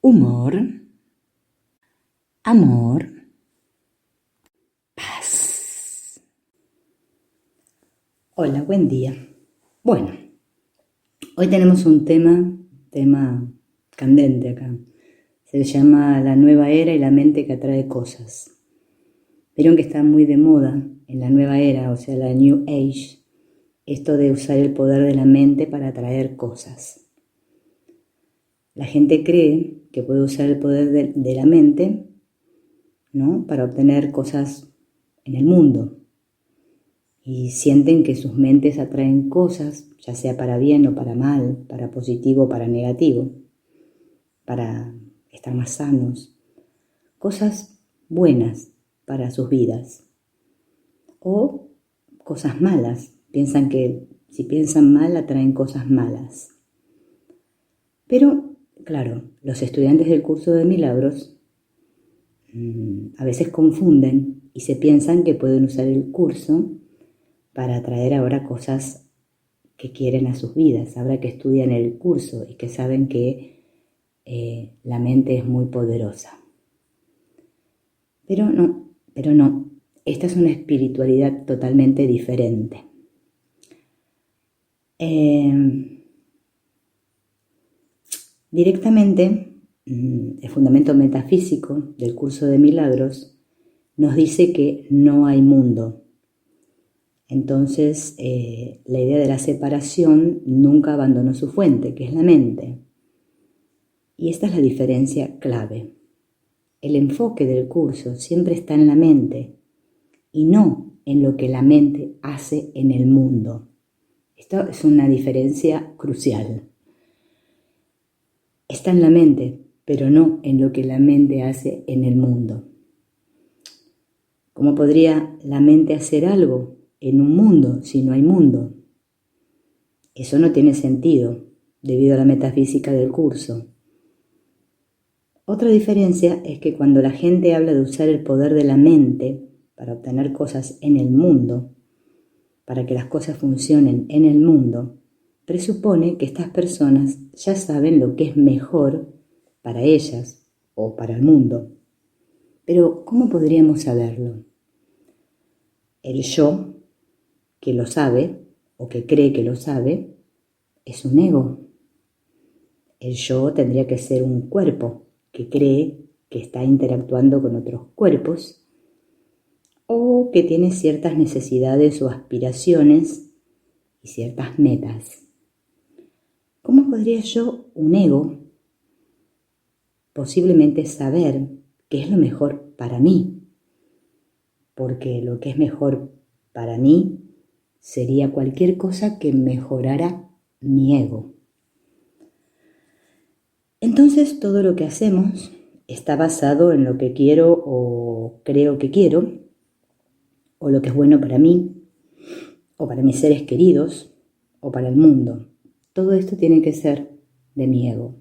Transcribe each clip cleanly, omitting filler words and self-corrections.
humor, amor, paz. Hola, buen día. Bueno, hoy tenemos un tema candente acá. Se llama la nueva era y la mente que atrae cosas. Vieron que está muy de moda en la nueva era, o sea, la New Age, esto de usar el poder de la mente para atraer cosas. La gente cree que puede usar el poder de la mente, ¿no?, para obtener cosas en el mundo. Y sienten que sus mentes atraen cosas, ya sea para bien o para mal, para positivo o para negativo, para estar más sanos. Cosas buenas para sus vidas. O cosas malas. Piensan que si piensan mal, atraen cosas malas. Pero, claro, los estudiantes del curso de milagros a veces confunden y se piensan que pueden usar el curso para atraer ahora cosas que quieren a sus vidas, ahora que estudian el curso y que saben que la mente es muy poderosa. Pero no, esta es una espiritualidad totalmente diferente. Directamente, el fundamento metafísico del curso de milagros nos dice que no hay mundo. Entonces, la idea de la separación nunca abandonó su fuente, que es la mente. Y esta es la diferencia clave. El enfoque del curso siempre está en la mente y no en lo que la mente hace en el mundo. Esto es una diferencia crucial. Está en la mente, pero no en lo que la mente hace en el mundo. ¿Cómo podría la mente hacer algo en un mundo si no hay mundo? Eso no tiene sentido debido a la metafísica del curso. Otra diferencia es que cuando la gente habla de usar el poder de la mente para obtener cosas en el mundo, para que las cosas funcionen en el mundo, presupone que estas personas ya saben lo que es mejor para ellas o para el mundo. Pero, ¿cómo podríamos saberlo? El yo, que lo sabe o que cree que lo sabe, es un ego. El yo tendría que ser un cuerpo que cree que está interactuando con otros cuerpos o que tiene ciertas necesidades o aspiraciones y ciertas metas. ¿Cómo podría yo, un ego, posiblemente saber qué es lo mejor para mí? Porque lo que es mejor para mí sería cualquier cosa que mejorara mi ego. Entonces todo lo que hacemos está basado en lo que quiero o creo que quiero, o lo que es bueno para mí, o para mis seres queridos, o para el mundo. Todo esto tiene que ser de mi ego.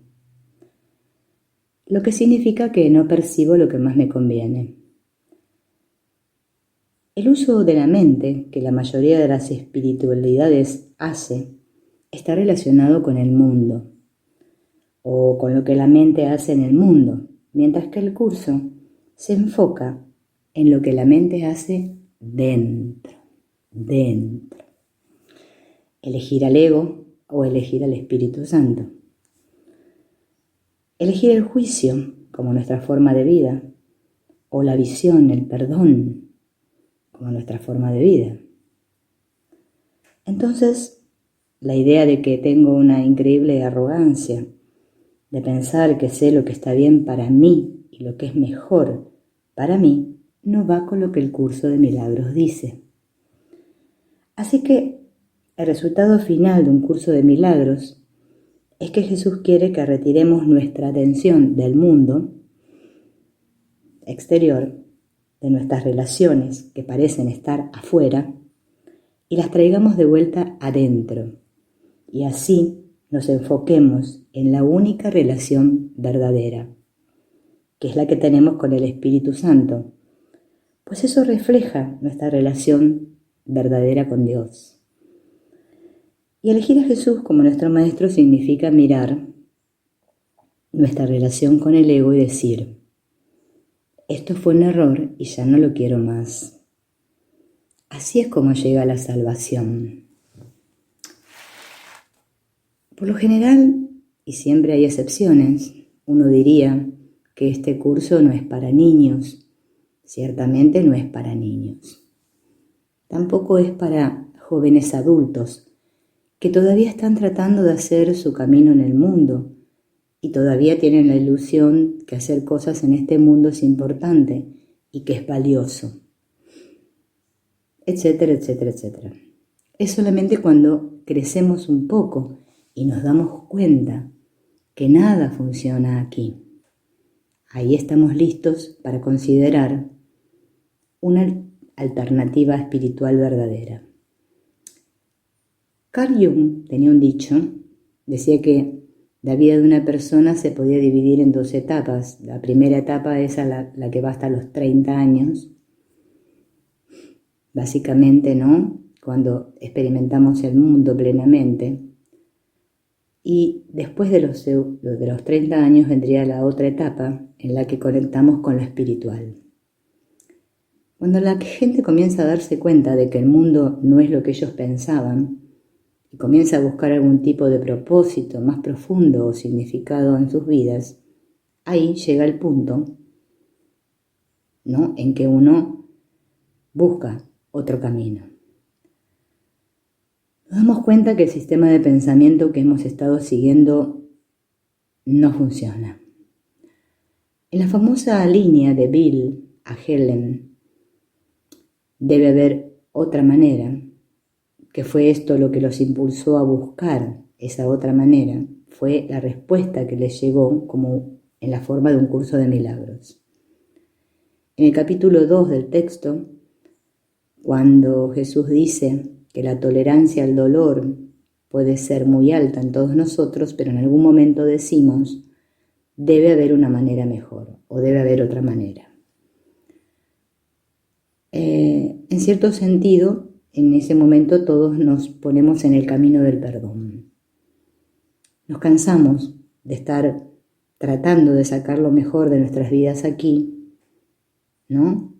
Lo que significa que no percibo lo que más me conviene. El uso de la mente, que la mayoría de las espiritualidades hace, está relacionado con el mundo, o con lo que la mente hace en el mundo, mientras que el curso se enfoca en lo que la mente hace dentro. Elegir al ego o elegir al Espíritu Santo. Elegir el juicio como nuestra forma de vida, o la visión, el perdón, como nuestra forma de vida. Entonces, la idea de que tengo una increíble arrogancia, de pensar que sé lo que está bien para mí y lo que es mejor para mí, no va con lo que el curso de milagros dice. Así que el resultado final de un curso de milagros es que Jesús quiere que retiremos nuestra atención del mundo exterior, de nuestras relaciones que parecen estar afuera, y las traigamos de vuelta adentro. Y así nos enfoquemos en la única relación verdadera, que es la que tenemos con el Espíritu Santo, pues eso refleja nuestra relación verdadera con Dios. Y elegir a Jesús como nuestro Maestro significa mirar nuestra relación con el ego y decir, esto fue un error y ya no lo quiero más. Así es como llega la salvación. Por lo general, y siempre hay excepciones, uno diría que este curso no es para niños. Ciertamente no es para niños. Tampoco es para jóvenes adultos que todavía están tratando de hacer su camino en el mundo y todavía tienen la ilusión que hacer cosas en este mundo es importante y que es valioso, etcétera, etcétera, etcétera. Es solamente cuando crecemos un poco y nos damos cuenta que nada funciona aquí. Ahí estamos listos para considerar una alternativa espiritual verdadera. Carl Jung tenía un dicho, decía que la vida de una persona se podía dividir en 2 etapas. La primera etapa es la que va hasta los 30 años, básicamente, ¿no? Cuando experimentamos el mundo plenamente. Y después de los 30 años vendría la otra etapa en la que conectamos con lo espiritual. Cuando la gente comienza a darse cuenta de que el mundo no es lo que ellos pensaban y comienza a buscar algún tipo de propósito más profundo o significado en sus vidas, ahí llega el punto, ¿no?, en que uno busca otro camino. Nos damos cuenta que el sistema de pensamiento que hemos estado siguiendo no funciona. En la famosa línea de Bill a Helen, debe haber otra manera, que fue esto lo que los impulsó a buscar esa otra manera, fue la respuesta que les llegó como en la forma de un curso de milagros. En el capítulo 2 del texto, cuando Jesús dice que la tolerancia al dolor puede ser muy alta en todos nosotros, pero en algún momento decimos, debe haber una manera mejor o debe haber otra manera. En cierto sentido, en ese momento todos nos ponemos en el camino del perdón. Nos cansamos de estar tratando de sacar lo mejor de nuestras vidas aquí, ¿no?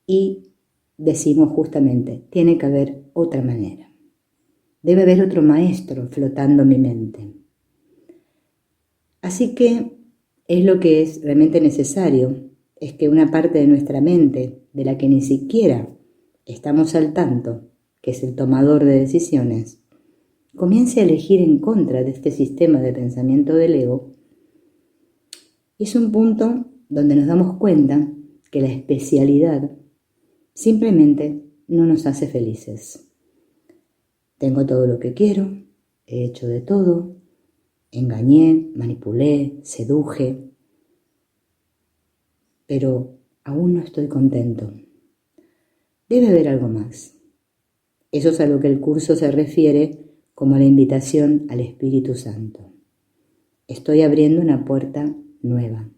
Y decimos justamente, tiene que haber otra manera. Debe haber otro maestro flotando en mi mente. Así que es lo que es realmente necesario, es que una parte de nuestra mente, de la que ni siquiera estamos al tanto, que es el tomador de decisiones, comience a elegir en contra de este sistema de pensamiento del ego. Es un punto donde nos damos cuenta que la especialidad simplemente no nos hace felices. Tengo todo lo que quiero, he hecho de todo, engañé, manipulé, seduje, pero aún no estoy contento. Debe haber algo más. Eso es a lo que el curso se refiere como la invitación al Espíritu Santo. Estoy abriendo una puerta nueva.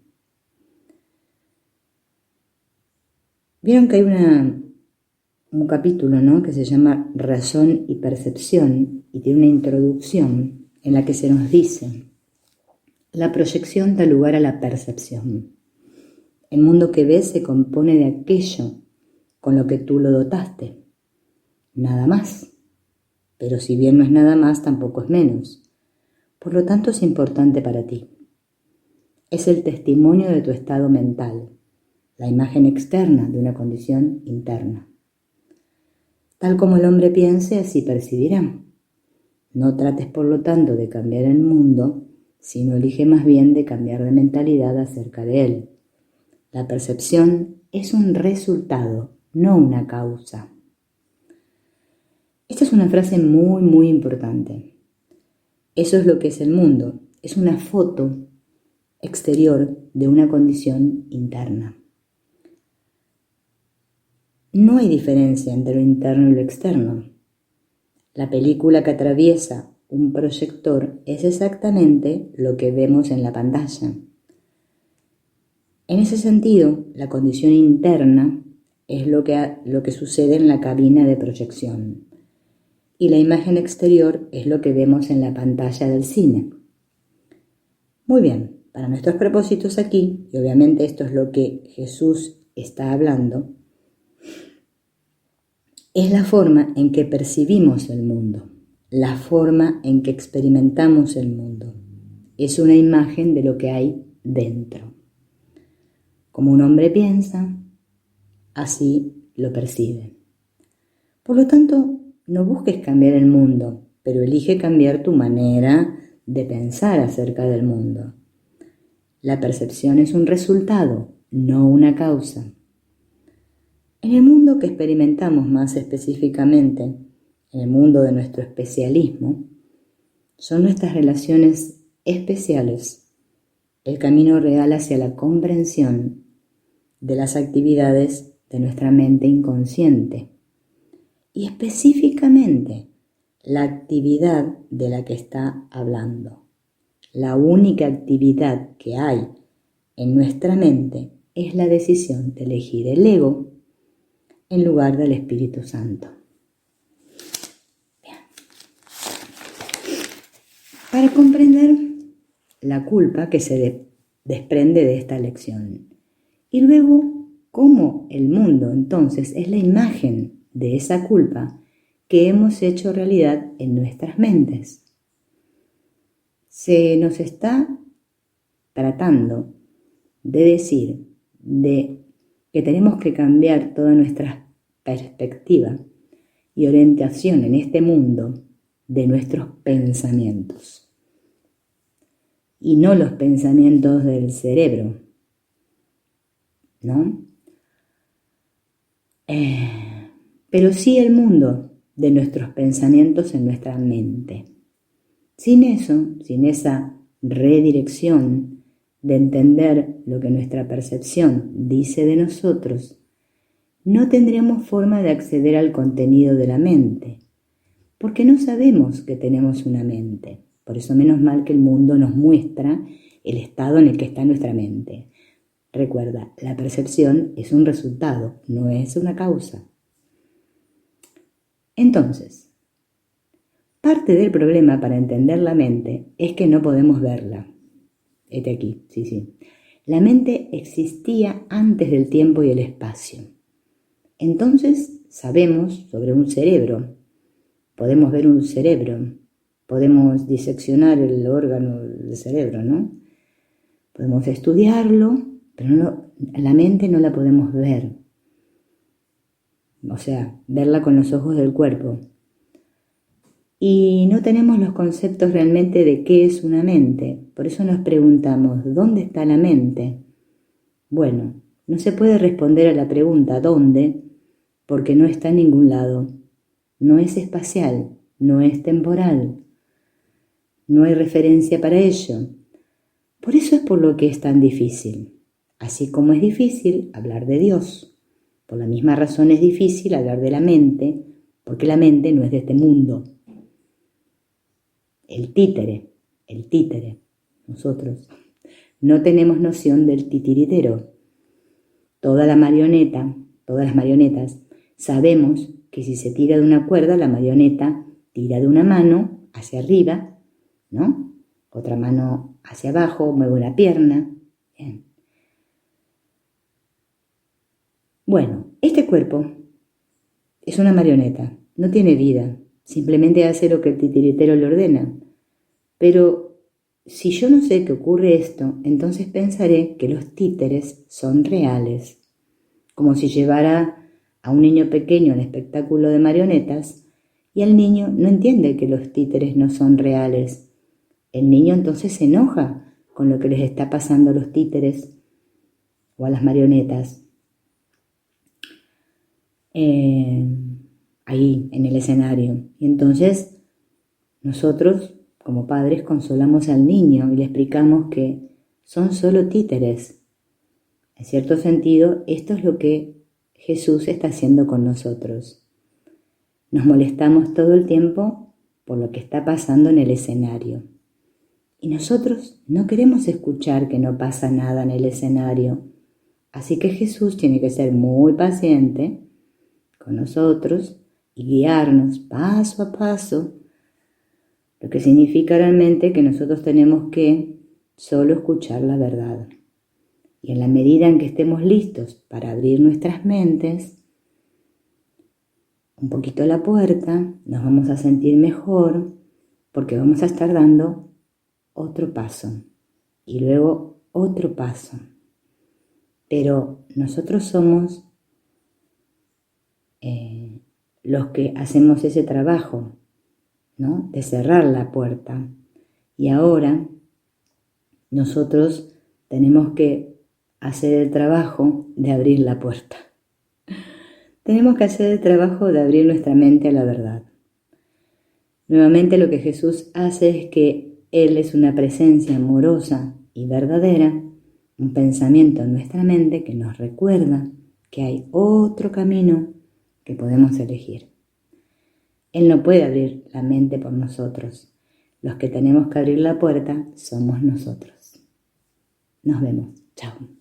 Vieron que hay un capítulo, ¿no?, que se llama Razón y Percepción y tiene una introducción en la que se nos dice: la proyección da lugar a la percepción. El mundo que ves se compone de aquello con lo que tú lo dotaste. Nada más. Pero si bien no es nada más, tampoco es menos. Por lo tanto, es importante para ti. Es el testimonio de tu estado mental, la imagen externa de una condición interna. Tal como el hombre piense, así percibirá. No trates, por lo tanto, de cambiar el mundo, sino elige más bien de cambiar de mentalidad acerca de él. La percepción es un resultado, no una causa. Esta es una frase muy, muy importante. Eso es lo que es el mundo. Es una foto exterior de una condición interna. No hay diferencia entre lo interno y lo externo. La película que atraviesa un proyector es exactamente lo que vemos en la pantalla. En ese sentido, la condición interna es lo que sucede en la cabina de proyección y la imagen exterior es lo que vemos en la pantalla del cine. Muy bien, para nuestros propósitos aquí, y obviamente esto es lo que Jesús está hablando, es la forma en que percibimos el mundo, la forma en que experimentamos el mundo. Es una imagen de lo que hay dentro. Como un hombre piensa, así lo percibe. Por lo tanto, no busques cambiar el mundo, pero elige cambiar tu manera de pensar acerca del mundo. La percepción es un resultado, no una causa. En el mundo que experimentamos más específicamente, en el mundo de nuestro especialismo, son nuestras relaciones especiales el camino real hacia la comprensión de las actividades de nuestra mente inconsciente y específicamente la actividad de la que está hablando. La única actividad que hay en nuestra mente es la decisión de elegir el ego en lugar del Espíritu Santo. Bien. Para comprender la culpa que se desprende de esta lección y luego cómo el mundo entonces es la imagen de esa culpa que hemos hecho realidad en nuestras mentes. Se nos está tratando de decir que tenemos que cambiar toda nuestra perspectiva y orientación en este mundo de nuestros pensamientos y no los pensamientos del cerebro, ¿no? Pero sí el mundo de nuestros pensamientos en nuestra mente. Sin eso, sin esa redirección de entender lo que nuestra percepción dice de nosotros, no tendríamos forma de acceder al contenido de la mente, porque no sabemos que tenemos una mente. Por eso menos mal que el mundo nos muestra el estado en el que está nuestra mente. Recuerda, la percepción es un resultado, no es una causa. Entonces, parte del problema para entender la mente es que no podemos verla. Este aquí, sí. La mente existía antes del tiempo y el espacio. Entonces sabemos sobre un cerebro. Podemos ver un cerebro. Podemos diseccionar el órgano del cerebro, ¿no? Podemos estudiarlo, pero la mente no la podemos ver. O sea, verla con los ojos del cuerpo. Y no tenemos los conceptos realmente de qué es una mente. Por eso nos preguntamos, ¿dónde está la mente? Bueno, no se puede responder a la pregunta ¿dónde? Porque no está en ningún lado. No es espacial, no es temporal. No hay referencia para ello. Por eso es por lo que es tan difícil. Así como es difícil hablar de Dios. Por la misma razón es difícil hablar de la mente, porque la mente no es de este mundo. El títere, nosotros no tenemos noción del titiritero. Todas las marionetas, sabemos que si se tira de una cuerda, la marioneta tira de una mano hacia arriba, ¿no? Otra mano hacia abajo, mueve una pierna. Bien. Bueno, este cuerpo es una marioneta, no tiene vida, simplemente hace lo que el titiritero le ordena. Pero si yo no sé que ocurre esto, entonces pensaré que los títeres son reales. Como si llevara a un niño pequeño al espectáculo de marionetas y el niño no entiende que los títeres no son reales. El niño entonces se enoja con lo que les está pasando a los títeres o a las marionetas. Ahí, en el escenario. Y entonces nosotros, como padres, consolamos al niño y le explicamos que son solo títeres. En cierto sentido, esto es lo que Jesús está haciendo con nosotros. Nos molestamos todo el tiempo por lo que está pasando en el escenario. Y nosotros no queremos escuchar que no pasa nada en el escenario. Así que Jesús tiene que ser muy paciente con nosotros y guiarnos paso a paso, lo que significa realmente que nosotros tenemos que solo escuchar la verdad. Y en la medida en que estemos listos para abrir nuestras mentes, un poquito la puerta, nos vamos a sentir mejor porque vamos a estar dando otro paso y luego otro paso. Pero nosotros somos los que hacemos ese trabajo, ¿no? De cerrar la puerta. Y ahora nosotros tenemos que hacer el trabajo de abrir la puerta. Tenemos que hacer el trabajo de abrir nuestra mente a la verdad. Nuevamente lo que Jesús hace es que Él es una presencia amorosa y verdadera, un pensamiento en nuestra mente que nos recuerda que hay otro camino que podemos elegir. Él no puede abrir la mente por nosotros. Los que tenemos que abrir la puerta somos nosotros. Nos vemos. Chao.